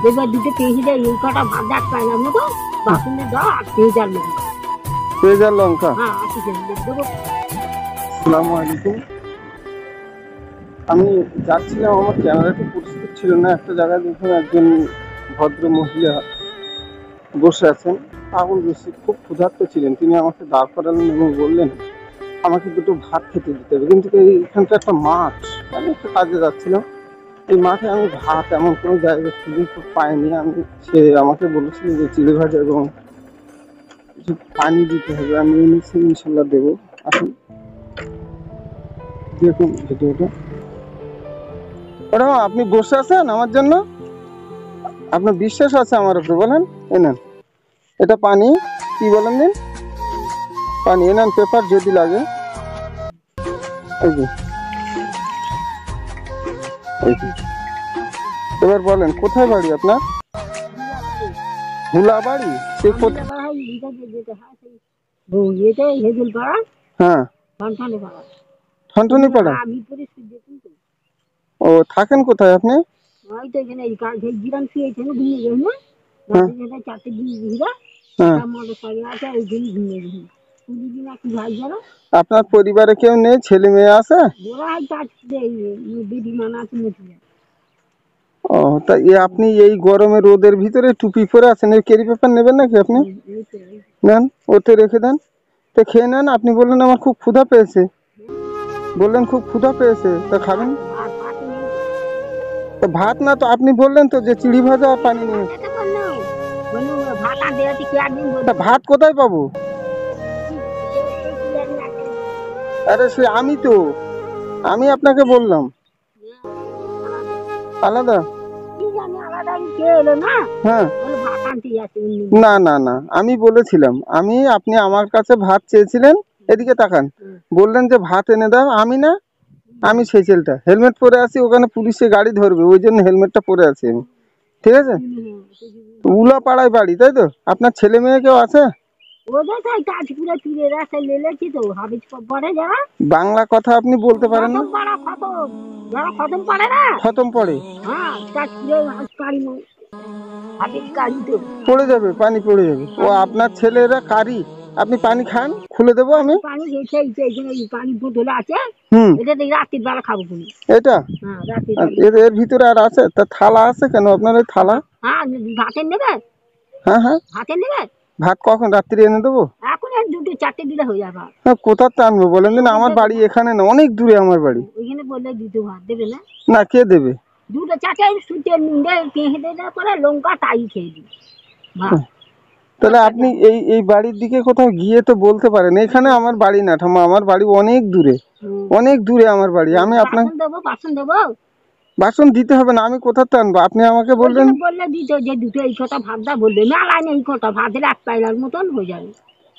এবার দুটো পেঁয়াজি দেয়, এই কটা ভাত ডাক পাইলাম মতো বাসনে দাও আর পেঁয়াজ আর লঙ্কা। পেঁয়াজ আর লঙ্কা। হ্যাঁ আশি টাকা দেবো। আসসালামু আলাইকুম। আমি যাচ্ছিলাম, আমার ক্যামেরাটি পরিস্থিতি ছিল না, একটা জায়গায় দেখুন একজন ভদ্র মহিলা বসে আছেন, পাগল বেশি, খুব ক্ষুধার্ত ছিলেন। তিনি আমাকে দাঁড় করালেন এবং বললেন আমাকে দুটো ভাত খেতে দিতে হবে। কিন্তু এইখানটা একটা মাঠ, আমি একটা কাজে যাচ্ছিলাম, এই মাঠে আমি ভাত এমন কোনো জায়গা খুঁজে পাইনি। সে আমাকে বলেছিল যে চিড়ে ভাজা এবং কিছু পানি দিতে হবে, আমি এনেছি, ইনশাল্লাহ দেবো। আসুন দেখুন ভিডিওটা। ম্যাডাম আপনি বসে আছেন আমার জন্য, আপনার বিশ্বাস আছে আমার উপরে, বলেন। এনেন, এটা পানি, কি বলেন দিন, পানি এনেন, পেপার যদি লাগে। এই যে, এই যে। এবার বলেন কোথায় বাড়ি আপনার? হুলা বাড়ি? সে কোথায়? হ্যাঁ, ঠনঠনি পাড়া। ও, থাকেন কোথায় আপনি? আপনার পরিবারে কেউ নেই, ছেলে মেয়ে আছে? ও, তা আপনি এই গরমে রোদের ভিতরে টুপি পরে আছেন, এই ক্যারি পেপার নেবেন নাকি আপনি? নেন, ওতে রেখে দেন, তো খেয়ে নেন। আপনি বললেন আমার খুব ক্ষুধা পেয়েছে, বললেন খুব ক্ষুধা পেয়েছে, তা খাবেন? তো ভাত না, তো আপনি বললেন তো যে চিড়ি ভাজা আর পানি নিয়ে। তা ভাত কোথায় পাবো? আরে সে আমি আপনাকে বললাম আলাদা। হ্যাঁ, না না না, আমি বলেছিলাম, আপনি আমার কাছে ভাত চেয়েছিলেন, এদিকে তাকান, বললেন যে ভাত এনে দাও, আমি সেই ছেলেটা হেলমেট পরে আছি, ওখানে পুলিশে গাড়ি ধরবে, ওই জন্য হেলমেটটা পরে আছি আমি, ঠিক আছে? উলা পাড়ায় বাড়ি, তাই তো? আপনার ছেলে মেয়ে কেউ আছে? বাংলা কথা আপনি বলতে পারেন না? খতম পড়ে পড়ে যাবে, পানি পড়ে যাবে। ও, আপনার ছেলেরা কারি, আপনি পানি খান, খুলে দেবো আমি। এটা এর ভিতরে আর আছে? তা থালা আছে কেন আপনার? ওই থালা। হ্যাঁ হ্যাঁ, ভাত কখন? রাত্রি এনে দেবো? হ্যাঁ, কোথার তা আনবো বলেন দিন? আমার বাড়ি এখানে না, অনেক দূরে আমার বাড়ি। না, কে দেবে? তাহলে আপনি এই বাড়ির দিকে কোথাও গিয়ে তো বলতে পারেন, এখানে আমার বাড়ি না ঠাম্মা, আমার বাড়ি অনেক দূরে, অনেক দূরে আমার বাড়ি। আমি আপনার বাসন দিতে হবে না, আমি কোথার তা আনবো? আপনি আমাকে বললেন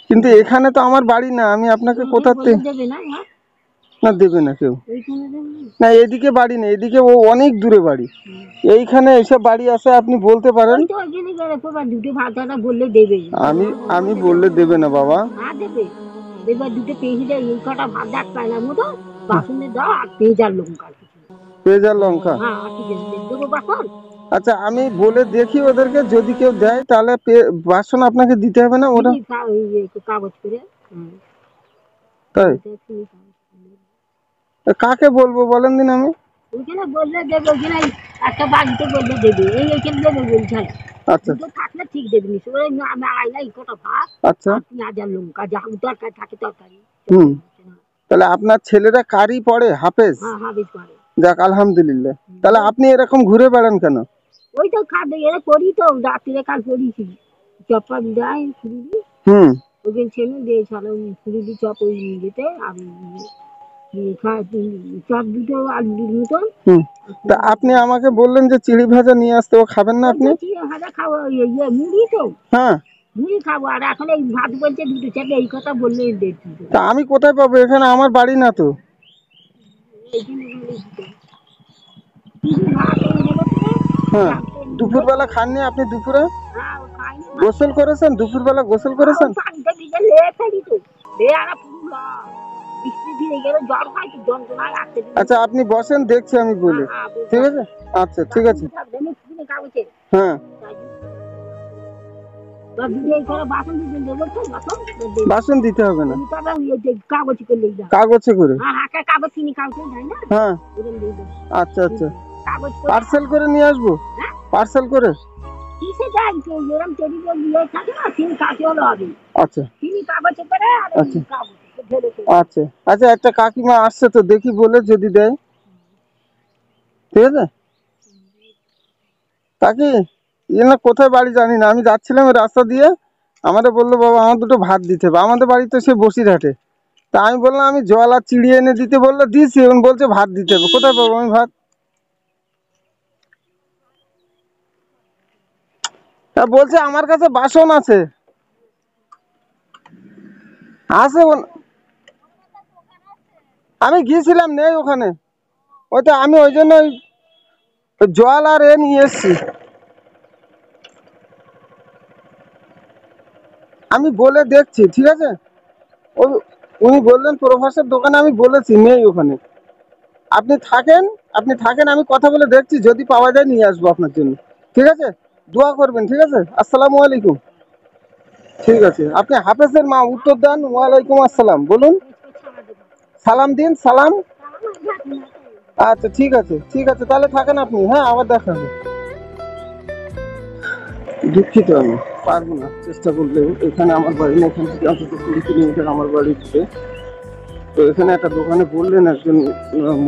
কিন্তু এখানে তো আমার বাড়ি না, আমি আপনাকে কোথার না দেবে না কেউ, না এদিকে বাড়ি নেই, এদিকে ও অনেক দূরে বাড়ি, এইখানে এসব বাড়ি আছে, আপনি বলতে পারেন। আমি বললে দেবে না বাবা। পেঁয়াজ আর লঙ্কা। আচ্ছা, আমি বলে দেখি ওদেরকে, যদি কেউ দেয় তাহলে বাসন আপনাকে দিতে হবে না, ওরা কাগজ করে। তাই কাকে বলবো বলেন দিন? আমি আচ্ছা আচ্ছা, তাহলে আপনার ছেলেরা কারি পড়ে, হাফেজ? যাক, আলহামদুলিল্লাহ। তাহলে আপনি এরকম ঘুরে বেড়ান কেন? ওই তো খাদ্য এরা করি তো, রাত্রে কাল করিছি চপা দেয় ফুরিদি, ওই ছেলে দিয়ে ছাড়া ফুরিদি চপ ওই যেতে আর চপ দুটো আর দুধ মতো। তা আপনি আমাকে বললেন যে চিড়ি ভাজা নিয়ে আসতে, ও খাবেন না আপনি? চিড়ি ভাজা খাবো, মুড়ি তো। হ্যাঁ, মুড়ি খাবো, আর এখন এই ভাত বলছে দুটো চারটে, এই কথা বললে তা আমি কোথায় পাবো? এখানে আমার বাড়ি না তো। হ্যাঁ, দুপুরবেলা খাননি আপনি? দুপুরে গোসল করেছেন? দুপুরবেলা গোসল করেছেন? আচ্ছা, আপনি বসেন, দেখছি আমি বলে, ঠিক আছে? আচ্ছা, ঠিক আছে। হ্যাঁ, বা দিদি এই করে বাসন দিতে দেবো তো বাসন বাসন দিতে হবে না, তবে ওই যে কাগজ করে যা কাগজে করে। হ্যাঁ হ্যাঁ কাগজ কিনে কাগজ যায় না হ্যাঁ, ওরকম দিয়ে দেবো আচ্ছা আচ্ছা, কাগজ পার্সেল করে নিয়ে আসবো, হ্যাঁ পার্সেল করে। কিসে যায় তো এরকম টেবিলে দিয়ে থাকে না তিন কাছে হলো হবে আচ্ছা তিনি কাগজে করে আর আচ্ছা কাগজ ঢেলে আচ্ছা আচ্ছা, একটা কাকিমা আসছে তো, দেখি বলে যদি দেয়, ঠিক আছে। কাকি, না কোথায় বাড়ি জানি না, আমি যাচ্ছিলাম ওই রাস্তা দিয়ে, আমাদের বললো বাবা আমার দুটো ভাত দিতে হবে, আমাদের বাড়ি তো সে বসিরহাটে। তা আমি বললাম আমি জল আর চিড়ি এনে দিতে, বললো দিছি, এখন বলছে ভাত দিতে হবে, কোথায় পাবো আমি ভাত? তা বলছে আমার কাছে বাসন আছে, আছে আমি গিয়েছিলাম, নেই ওখানে, ওইটা আমি ওই জন্য জল আর এ নিয়ে এসছি। আমি বলে দেখছি, ঠিক আছে। ওই উনি বললেন প্রভাসের দোকানে, আমি বলেছি নেই ওখানে, আপনি থাকেন, আপনি থাকেন, আমি কথা বলে দেখছি, যদি পাওয়া যায় নিয়ে আসবো আপনার জন্য, ঠিক আছে। দোয়া করবেন, ঠিক আছে। আসসালামু আলাইকুম। ঠিক আছে, আপনি হাফেজের মা উত্তর দেন, ওয়ালাইকুম আসসালাম বলুন, সালাম দিন, সালাম। আচ্ছা ঠিক আছে, ঠিক আছে, তাহলে থাকেন আপনি, হ্যাঁ আবার দেখা হবে। দুঃখিত, আমি পারবো না, চেষ্টা করলেও। এখানে আমার বাড়ি না, এখান থেকে অন্তত 20 কিলোমিটার আমার বাড়ি থেকে। তো এখানে একটা দোকানে বললেন একজন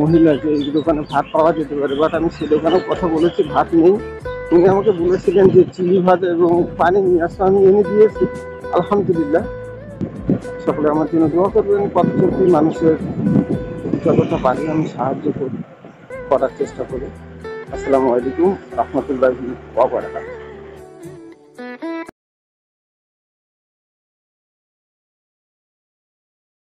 মহিলা যে এই দোকানে ভাত পাওয়া যেতে পারে, বাট আমি সে দোকানেও কথা বলেছি, ভাত নেই। উনি আমাকে বলেছিলেন যে চিলি ভাত এবং পানি নিয়ে আসতে, আমি এনে দিয়েছি, আলহামদুলিল্লাহ। সকলে আমার জন্য দোয়া করবেন, পথ চলতি মানুষের যতটা পারি আমি সাহায্য করার চেষ্টা করি। আসসালামু আলাইকুম রহমতুল্লাহি ওয়া বারাকাতুহু।